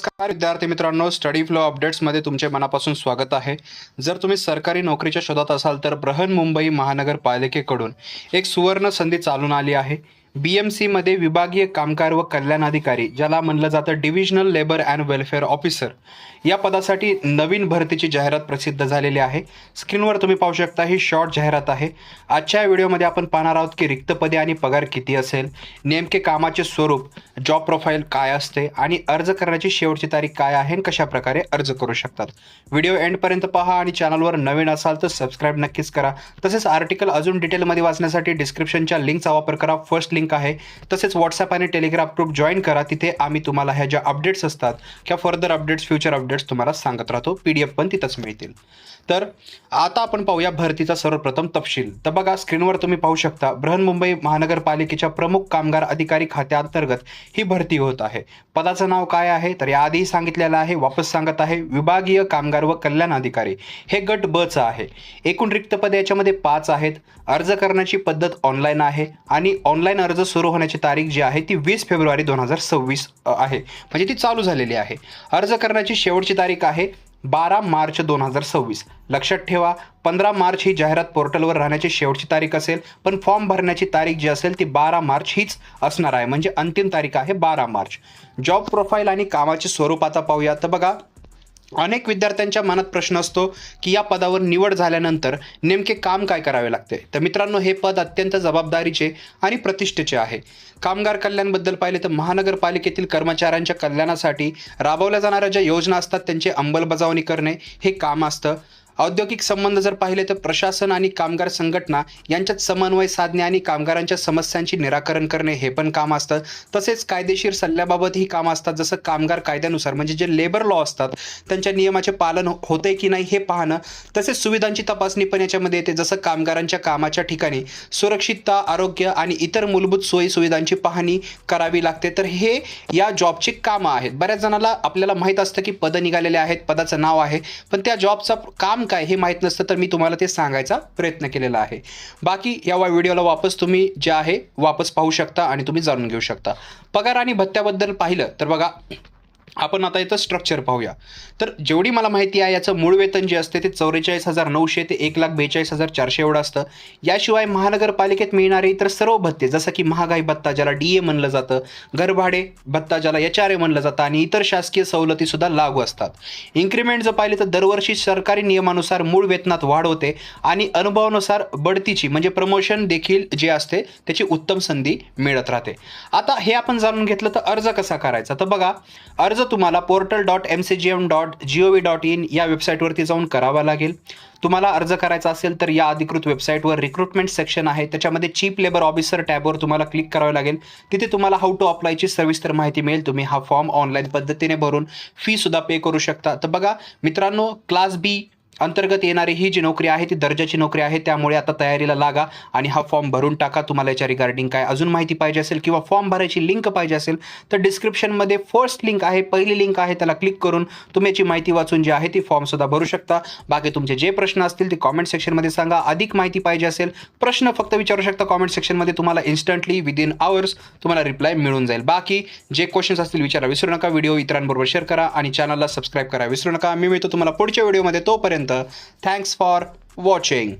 नमस्कार विद्यार्थी मित्रांनो, स्टडी फ्लो अपडेट्समध्ये तुमचे मनापासून स्वागत आहे. जर तुम्ही सरकारी नोकरीच्या शोधात असाल तर बृहन्मुंबई महानगरपालिकेकडून एक सुवर्ण संधी चालून आली आहे. BMCमध्ये विभागीय कामगार व कल्याण अधिकारी, ज्याला म्हणलं जातं divisional labour and welfare officer, या पदासाठी नवीन भरतीची जाहिरात प्रसिद्ध झालेली आहे. स्क्रीनवर तुम्ही पाहू शकता ही शॉर्ट जाहिरात आहे. आजच्या व्हिडिओमध्ये आपण पाहणार आहोत की रिक्त पदे आणि पगार किती असेल, नेमके कामाचे स्वरूप, जॉब प्रोफाईल काय असते आणि अर्ज करण्याची शेवटची तारीख काय आहे आणि कशा प्रकारे अर्ज करू शकतात. व्हिडिओ एंडपर्यंत पहा आणि चॅनलवर नवीन असाल तर सबस्क्राईब नक्कीच करा. तसेच आर्टिकल अजून डिटेलमध्ये वाचण्यासाठी डिस्क्रिप्शनच्या लिंकचा वापर करा. फर्स्ट लिंक आहे. तसेच व्हॉट्सअप आणि टेलिग्राम ग्रुप जॉईन करा. तिथे आम्ही तुम्हाला ह्या ज्या अपडेट्स असतात किंवा फर्दर अपडेट्स, फ्युचर अपडेट्स तुम्हाला सांगत राहतो. PDF पण तिथंच मिळतील. तर आता आपण पाहूया भरतीचा सर्वप्रथम तपशील. तर बघा, स्क्रीनवर तुम्ही पाहू शकता बृहन्मुंबई महानगरपालिकेच्या प्रमुख कामगार अधिकारी खात्याअंतर्गत ही भरती होत आहे. पदाचं नाव काय आहे तर याआधीही सांगितलेलं आहे, वापस सांगत आहे, विभागीय कामगार व कल्याण अधिकारी. हे गट ब चं आहे. एकूण रिक्त पदे याच्यामध्ये 5 आहेत. अर्ज करण्याची पद्धत ऑनलाईन आहे आणि ऑनलाईन अर्ज सुरू होण्याची तारीख जी आहे ती 20 फेब्रुवारी 2026 आहे, म्हणजे ती चालू झालेली आहे. अर्ज करण्याची शेवटची तारीख आहे 12 मार्च 2026. लक्षात ठेवा, 15 मार्च ही जाहिरात पोर्टलवर राहण्याची शेवटची तारीख असेल, पण फॉर्म भरण्याची तारीख जी असेल ती 12 मार्च हीच असणार आहे, म्हणजे अंतिम तारीख आहे 12 मार्च. जॉब प्रोफाईल आणि कामाचे स्वरूप आता पाहूया. तर बघा, अनेक विद्यार्थ्यांच्या मनात प्रश्न असतो की या पदावर निवड झाल्यानंतर नेमके काम काय करावे लागते. तर मित्रांनो, हे पद अत्यंत जबाबदारीचे आणि प्रतिष्ठेचे आहे. कामगार कल्याणबद्दल पाहिले तर महानगरपालिकेतील कर्मचाऱ्यांच्या कल्याणासाठी राबवल्या जाणाऱ्या ज्या योजना असतात त्यांची अंमलबजावणी करणे हे काम असतं. औद्योगिक संबंध जर पाहिले तर प्रशासन आणि कामगार संघटना यांच्यात समन्वय साधणे आणि कामगारांच्या समस्यांची निराकरण करणे हे पण काम असतं. तसेच कायदेशीर सल्ल्याबाबत ही कामं असतात, जसं कामगार कायद्यानुसार म्हणजे जे लेबर लॉ असतात त्यांच्या नियमाचे पालन होते की नाही हे पाहणं. तसेच सुविधांची तपासणी पण याच्यामध्ये येते, जसं कामगारांच्या कामाच्या ठिकाणी सुरक्षितता, आरोग्य आणि इतर मूलभूत सोयी सुविधांची पाहणी करावी लागते. तर हे या जॉबची कामं आहेत. बऱ्याच जणाला आपल्याला माहीत असतं की पदं निघालेले आहेत, पदाचं नाव आहे, पण त्या जॉबचं काम काय हे माहित नसतं, तर मी तुम्हाला ते सांगायचा प्रयत्न केलेला आहे. बाकी या व्हिडिओला वापस तुम्ही जे आहे वापस पाहू शकता आणि तुम्ही जाणून घेऊ शकता. पगार आणि भत्त्याबद्दल पाहिलं तर बघा, आपण आता इथं स्ट्रक्चर पाहूया. तर जेवढी मला माहिती आहे याचं मूळ वेतन जे असते ते 44,900 ते 1,42,400 एवढं असतं. याशिवाय महानगरपालिकेत मिळणारे इतर सर्व भत्ते, जसं की महागाई भत्ता ज्याला DA म्हणलं जातं, घरभाडे भत्ता ज्याला HRA म्हणलं जातं आणि इतर शासकीय सवलती सुद्धा लागू असतात. इन्क्रिमेंट जर पाहिले तर दरवर्षी सरकारी नियमानुसार मूळ वेतनात वाढ होते आणि अनुभवानुसार बढतीची म्हणजे प्रमोशन देखील जे असते त्याची उत्तम संधी मिळत राहते. आता हे आपण जाणून घेतलं तर अर्ज कसा करायचा. तर बघा, अर्ज तुम्हाला portal.mcgm.gov.in या वेबसाईटवरती जाऊन करावा लागेल. तुम्हाला अर्ज करायचा असेल तर या अधिकृत वेबसाईटवर रिक्रुटमेंट सेक्शन आहे, त्याच्यामध्ये चीफ लेबर ऑफिसर टॅबवर तुम्हाला क्लिक करावे लागेल. तिथे तुम्हाला हाऊ टू अप्लायची सविस्तर माहिती मिळेल. तुम्ही हा फॉर्म ऑनलाईन पद्धतीने भरून फी सुद्धा पे करू शकता. तर बघा मित्रांनो, क्लास B अंतर्गत येणारी ही जी नोकरी आहे ती दर्जाची नोकरी आहे, त्यामुळे आता तयारीला लागा आणि हा फॉर्म भरून टाका. तुम्हाला याच्या रिगार्डिंग काय अजून माहिती पाहिजे असेल किंवा फॉर्म भरायची लिंक पाहिजे असेल तर डिस्क्रिप्शनमध्ये फर्स्ट लिंक आहे, पहिली लिंक आहे, त्याला क्लिक करून तुम्ही याची माहिती वाचून जी आहे ती फॉर्म सुद्धा भरू शकता. बाकी तुमचे जे प्रश्न असतील ते कॉमेंट सेक्शनमध्ये सांगा. अधिक माहिती पाहिजे असेल, प्रश्न फक्त विचारू शकता कॉमेंट सेक्शनमध्ये. तुम्हाला इन्स्टंटली विदिन आवर्स तुम्हाला रिप्लाय मिळून जाईल. बाकी जे क्वेश्चन्स असतील विचारा विसरू नका. व्हिडिओ इतरांबरोबर शेअर करा आणि चॅनलला सबस्क्राईब करा विसरू नका. मी मिळतो तुम्हाला पुढच्या व्हिडिओमध्ये. तोपर्यंत थँक्स फॉर वॉचिंग.